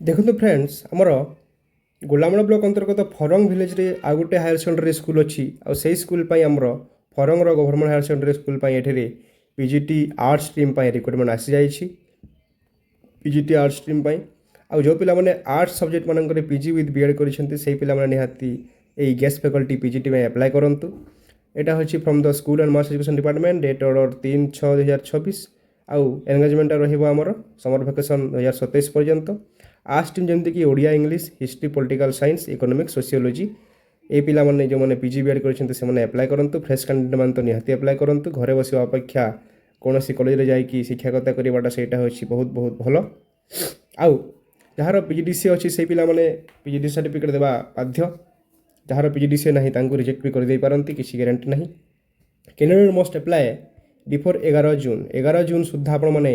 ଦେଖନ୍ତୁ ଫ୍ରେଣ୍ଡସ୍, ଆମର ଗୋଲାମୁଳା ବ୍ଲକ ଅନ୍ତର୍ଗତ ଫରଙ୍ଗ ଭିଲେଜରେ ଆଉ ଗୋଟେ ହାୟର ସେକେଣ୍ଡାରୀ ସ୍କୁଲ ଅଛି। ଆଉ ସେଇ ସ୍କୁଲ ପାଇଁ ଆମର ଫରଙ୍ଗର ଗଭର୍ଣ୍ଣମେଣ୍ଟ ହାୟର ସେକେଣ୍ଡାରୀ ସ୍କୁଲ ପାଇଁ ଏଠାରେ ପିଜିଟି ଆର୍ଟ୍ସ ଷ୍ଟ୍ରିମ୍ ପାଇଁ ରିକ୍ରୁଟମେଣ୍ଟ ଆସିଯାଇଛି। ପିଜିଟି ଆର୍ଟ୍ସ ଷ୍ଟ୍ରିମ୍ ପାଇଁ ଆଉ ଯେଉଁ ପିଲାମାନେ ଆର୍ଟ୍ସ ସବଜେକ୍ଟ ମାନଙ୍କରେ ପିଜି ୱିଥ୍ ବିଏଡ଼୍ କରିଛନ୍ତି ସେହି ପିଲାମାନେ ନିହାତି ଏଇ ଗେଷ୍ଟ ଫ୍ୟାକଲ୍ଟି ପିଜିଟି ପାଇଁ ଆପ୍ଲାଏ କରନ୍ତୁ। ଏଇଟା ହେଉଛି from the school and mass education department, date order 3/6/2026। ଆଉ ଏନଗେଜମେଣ୍ଟଟା ରହିବ ଆମର ସମର ଭ୍ୟାକେସନ୍ 2027 ପର୍ଯ୍ୟନ୍ତ। ଆର୍ଟ୍ସ ଷ୍ଟ୍ରିମ୍ ଯେମିତିକି Odia, English, history, political science, economics, sociology, এই ପିଲାମାନେ ଯେଉଁମାନେ ପିଜି ବିଏଡ଼୍ କରିଛନ୍ତି ସେମାନେ ଆପ୍ଲାଏ କରନ୍ତୁ। ଫ୍ରେଶ୍ କ୍ୟାଣ୍ଡିଡେଟ୍ ମାନେ ତ ନିହାତି ଆପ୍ଲାଏ କରନ୍ତୁ। ଘରେ ବସିବା ଅପେକ୍ଷା କୌଣସି କଲେଜରେ ଯାଇକି ଶିକ୍ଷାଗତ କରିବାଟା ସେଇଟା ହେଉଛି ବହୁତ ଭଲ। ଆଉ ଯାହାର ପିଜିଡିସିଏ ଅଛି ସେଇ ପିଲାମାନେ ପିଜିଡି ସାର୍ଟିଫିକେଟ୍ ଦେବା ବାଧ୍ୟ। ଯାହାର ପିଜିଡିସିଏ ନାହିଁ ତାଙ୍କୁ ରିଜେକ୍ଟ ବି କରିଦେଇପାରନ୍ତି, କିଛି ଗ୍ୟାରେଣ୍ଟି ନାହିଁ। କ୍ୟାଣ୍ଡିଡେଟ୍ ମଷ୍ଟ ଆପ୍ଲାଏ ବିଫୋର୍ 11 ଜୁନ୍। 11 ଜୁନ୍ ସୁଦ୍ଧା ଆପଣମାନେ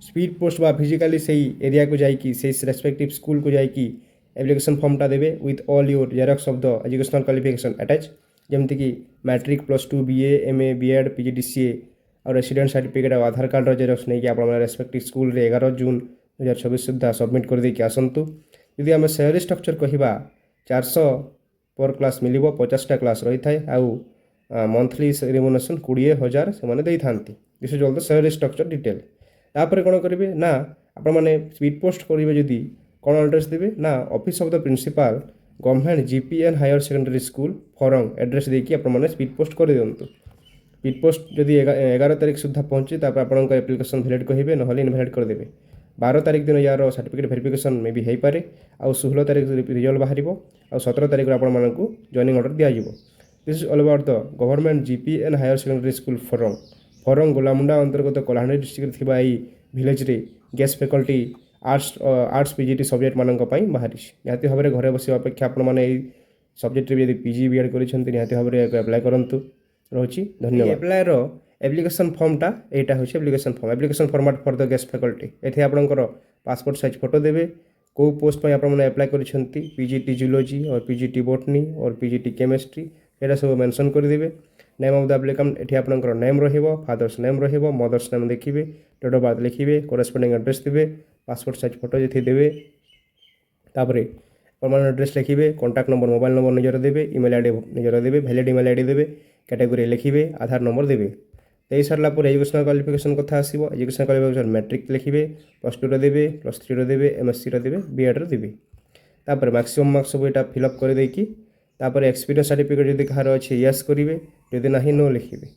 ସ୍ପିଡ୍ ପୋଷ୍ଟ ବା ଫିଜିକାଲି ସେଇ ଏରିଆକୁ ଯାଇକି ସେଇ ରେସ୍ପେକ୍ଟିଭ୍ ସ୍କୁଲକୁ ଯାଇକି एप्लिकेशन फॉर्मटा देवे with all your xerox of the educational qualification attach, जमीक matric +2 BA MA BEd PGDCA और रेसिडेंट सर्टिफिकेट और आधार कार्ड जेरक्स नहीं कि आप रेस्पेक्टिव स्कूल 11 जून 2026 सुधा सबमिट कर देकी आसतु। यदि आम सैलरी स्ट्रक्चर कहिबा 400 पर क्लास मिल 50टा क्लास रही थाए आउ मंथली रेमुनेशन 20,000 से दे था। This is all the salary structure detail. तापर कौन करेंगे ना आपण मैंने स्पीड पोस्ट करेंगे जदि कौन एड्रेस देवे ना office of the principal government GPN higher secondary school Farang address देकी आपने स्पीड पोस्ट कर दिंतु। स्पीड पोस्ट जदि 11 तारीख सुधा पहुँचे तापर आपंकर एप्लिकेशन भैलिड कहे ना इनभैलिड करदे। 12 तारीख दिन यार सर्टिफिकेट वेरिफिकेशन मे भी हो पारे। आउ 16 तारीख रिजल्ट बाहर आउ 17 तारीख आपको जॉइनिंग ऑर्डर दिज्व। This is all about the government GPN higher secondary school Farang Farang Golamunda अंतर्गत कलाहांडी डिस्ट्रिक्ट थी भिलेज रे guest faculty arts PGT subject मानक बाहरी। निहाती भाव में घरे बस अपेक्षा आपने सब्जेक्ट भी पीजी बीएड कर निहाती भाव में एप्लाय करूँ रोची। धन्यवाद। एप्लायर एप्लिकेशन फॉर्मटा यहाँ हूँ application form. Application format for the guest faculty ये आपंकर पासपोर्ट साइज फोटो देवे कौ पोस्ट आपने एप्लाय कर पीजीटी जूलॉजी और पीजीटी बोटनी और पीजीटी केमिस्ट्री यहाँ सब मेंशन करदे। नेम ऑफ द एप्लिकेंट ये आपंकर नेम रहिबो, फादर्स नेम रहिबो, मदर्स नेम देखिए, डेट ऑफ बर्थ लिखिए, कोरेस्पोंडिंग एड्रेस देवे, पासपोर्ट साइज फोटो जी देवे, तापर परमानेंट एड्रेस लिखिए, कॉन्टैक्ट नंबर मोबाइल नंबर निजर देवे, ईमेल आईडी निजर देवे, वैलिड ईमेल आईडी देवे, कैटेगरी लिखिए, आधार नंबर देवे। दे सारा पर एजुकेशनल क्वालिफिकेशन कथा आसो। एजुकेशनल क्वालिफिकेशन मैट्रिक लिखिए, +2 देवे, +3 देवे, एमएससी देवे, बीएड देवे। तापर मैक्सिमम मार्क्स सब यहाँ फिलअप कर देकी तापर एक्सपीरियंस सर्टिफिकेट जब कहार अच्छे यस करेंगे, जदि ना नो लिखिए।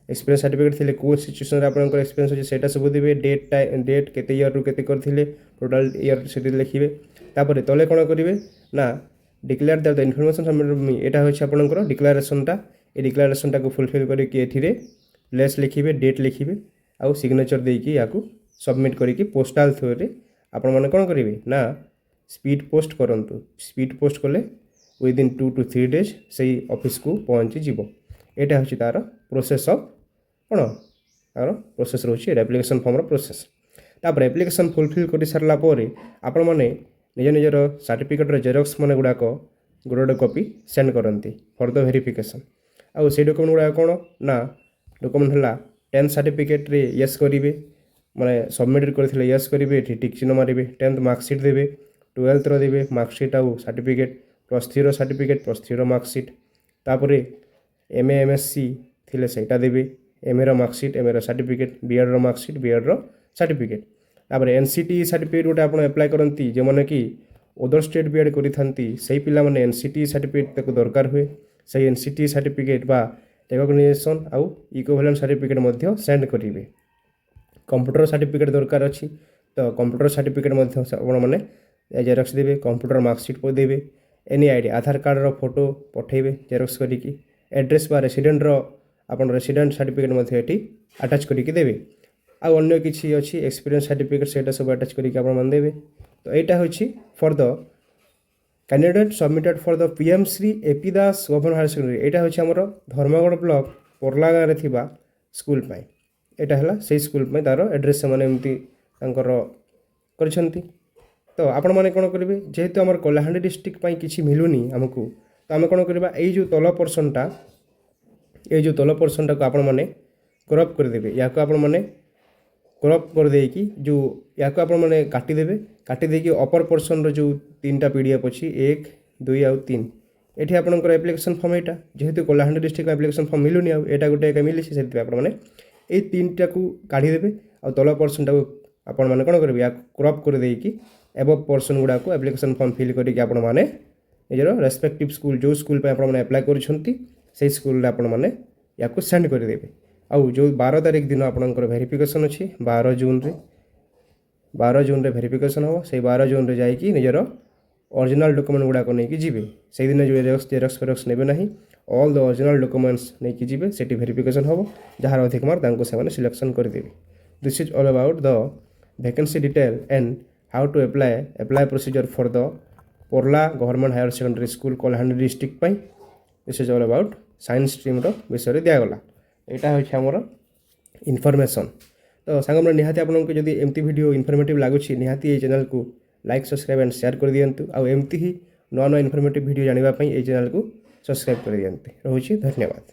एक्सपीरियंस सर्टिफिकेट थी कौ सिचुएसन आपंकर एक्सपीरियंस अच्छे से सब देवे, डेट केते ईयर रु केते करथिले टोटल ईयर से लिखिए। तापर तले कौन करेंगे ना declare that the information submitted मी यहाँ हूँ आपंकर डिक्लेरेशनटा। ये डिक्लेरेशनटा को फुलफिल करके प्लेस लिखिए, डेट लिखिए आउ सिग्नेचर देकी या सबमिट करके पोस्टाल थ्रू रे आपण मैंने कौन करेंगे ना स्पीड पोस्ट करूँ। स्पीड पोस्ट कले विदिन 2 to 3 days से ऑफिस को पहुँची जीव। यहाँ हूँ तार प्रोसेस ऑफ कौन तार प्रोसेस रोचे एप्लिकेशन फॉर्म प्रोसेस। तापर एप्लिकेशन फुलफिल कर सारापर आपण मैंने निज निजर सर्टिफिकेटर जेरक्स मान गुड़ाक गोटे कॉपी सेंड करती फॉर द वेरिफिकेशन। आउ से डॉक्यूमेंट गुड़ा कौन ना डॉक्यूमेंट है 10th सर्टिफिकेट रे यस करेंगे माने सबमिट करते यस करेंगे, टिक चिन्ह मारे, 10th मार्कसीट देवे, 12th देवे मार्कसीट आउ सर्टिफिकेट, +3 सर्टिफिकेट, +3 मार्कसीट, तापर एमए एमएससी थिले सेटा देवे, एमए रो मार्कसीट, एमए रो सर्टिफिकेट, बीएड रो मार्कसीट, बीएड रो सर्टिफिकेट। तापर एनसीटी सर्टिफिकेट गोटे आप एप्लाय करती जो मैंने कि अदर स्टेट बीएड करी से पिला माने एनसीटी सर्टिफिकेट दरकार हुए। से एनसीटी सर्टिफिकेट बा रिकग्निशन आउ इक्विवेलेंट सर्टिफिकेट मध्य सेंड करेंगे। कंप्यूटर सर्टिफिकेट दरकार अच्छी तो कंप्यूटर सर्टिफिकेट मैंने जेरक्स देवे, कंप्यूटर मार्कसीट देवे, एनी आईडी आधार कार्ड रो फोटो पठेबे जेरक्स करिकी, एड्रेस बा रेसिडेंट रो आपन रेसिडेंट सर्टिफिकेट मध्ये एटी अटैच करिकी देवे। आ अन्य किछि अछि एक्सपीरियंस सर्टिफिकेट सेटा सब अटैच करिकी आपन मान देवे। तो एटा होछि for the candidate submitted for the PM Shri AP Das government higher secondary. एटा होछि हमर धर्मगढ़ ब्लॉक पोरला गाँव रे थिबा स्कूल पाई। एटा हला सेही स्कूल पाई तार एड्रेस से माने एमती तांकर करछंती। तो आपण मैंने कौन करेंगे जेहेतु आम कलाहांडी डिस्ट्रिक्ट पाई किसी मिलूनी आमको तो आम कौन करवा ये जो तल पोर्सनटा को आपण मैंने क्रॉप करदेवे। या आपण मैंने କ୍ରପ୍ କରିଦେଇକି ଯେଉଁ ୟାକୁ ଆପଣମାନେ କାଟିଦେବେ, କାଟିଦେଇକି ଅପର ପର୍ସନ୍ର ଯେଉଁ 3ଟା PDF ଅଛି 1, 2 ଆଉ 3 ଏଠି ଆପଣଙ୍କର ଆପ୍ଲିକେସନ୍ ଫର୍ମ ଏଇଟା ଯେହେତୁ କଳାହାଣ୍ଡି ଡିଷ୍ଟ୍ରିକ୍ଟ ଆପ୍ଲିକେସନ୍ ଫର୍ମ ମିଳୁନି ଆଉ ଏଇଟା ଗୋଟେ ଏକା ମିଳିଛି ସେଥିପାଇଁ ଆପଣମାନେ ଏଇ 3ଟାକୁ କାଢ଼ିଦେବେ ଆଉ ତଳ ପର୍ସନ୍ଟାକୁ ଆପଣମାନେ କ'ଣ କରିବେ ୟାକୁ କ୍ରପ୍ କରିଦେଇକି ଏବଭ୍ ପର୍ସନ୍ ଗୁଡ଼ାକୁ ଆପ୍ଲିକେସନ୍ ଫର୍ମ ଫିଲ୍ କରିକି ଆପଣମାନେ ନିଜର ରେସ୍ପେକ୍ଟିଭ୍ ସ୍କୁଲ୍ ଯେଉଁ ସ୍କୁଲ୍ ପାଇଁ ଆପଣମାନେ ଆପ୍ଲାଏ କରିଛନ୍ତି ସେଇ ସ୍କୁଲ୍ରେ ଆପଣମାନେ ୟାକୁ ସେଣ୍ଡ କରିଦେବେ। ଆଉ ଯେଉଁ 12 ତାରିଖ ଦିନ ଆପଣଙ୍କର ଭେରିଫିକେସନ୍ ଅଛି 12 ଜୁନ୍ରେ ଭେରିଫିକେସନ୍ ହେବ। ସେଇ 12 ଜୁନ୍ରେ ଯାଇକି ନିଜର ଅରିଜିନାଲ୍ ଡକୁମେଣ୍ଟ ଗୁଡ଼ାକ ନେଇକି ଯିବେ। ସେଇଦିନ ଯେଉଁ ଜେରକ୍ସ ଫେରକ୍ସ ନେବେ ନାହିଁ, ଅଲ୍ ଦ ଅରିଜିନାଲ୍ ଡକୁମେଣ୍ଟସ୍ ନେଇକି ଯିବେ। ସେଠି ଭେରିଫିକେସନ୍ ହେବ, ଯାହାର ଅଧିକ ମାର୍କ ତାଙ୍କୁ ସେମାନେ ସିଲେକ୍ସନ୍ କରିଦେବେ। This is all about the vacancy detail and how to apply procedure for the Porla government higher secondary school Kalahandi district ପାଇଁ। This is all about science ଷ୍ଟ୍ରିମ୍ର ବିଷୟରେ ଦିଆଗଲା। ଏଇଟା ହେଉଛି ଆମର ଇନଫର୍ମେସନ୍। ତ ସାଙ୍ଗମାନେ ନିହାତି ଆପଣଙ୍କୁ ଯଦି ଏମିତି ଭିଡ଼ିଓ ଇନଫର୍ମେଟିଭ୍ ଲାଗୁଛି ନିହାତି ଏଇ ଚ୍ୟାନେଲ୍କୁ ଲାଇକ୍ ସବସ୍କ୍ରାଇବ୍ ଆଣ୍ଡ ସେୟାର କରିଦିଅନ୍ତୁ। ଆଉ ଏମିତି ହିଁ ନୂଆ ନୂଆ ଇନଫର୍ମେଟିଭ୍ ଭିଡ଼ିଓ ଜାଣିବା ପାଇଁ ଏଇ ଚ୍ୟାନେଲ୍କୁ ସବସ୍କ୍ରାଇବ୍ କରିଦିଅନ୍ତୁ। ରହୁଛି, ଧନ୍ୟବାଦ।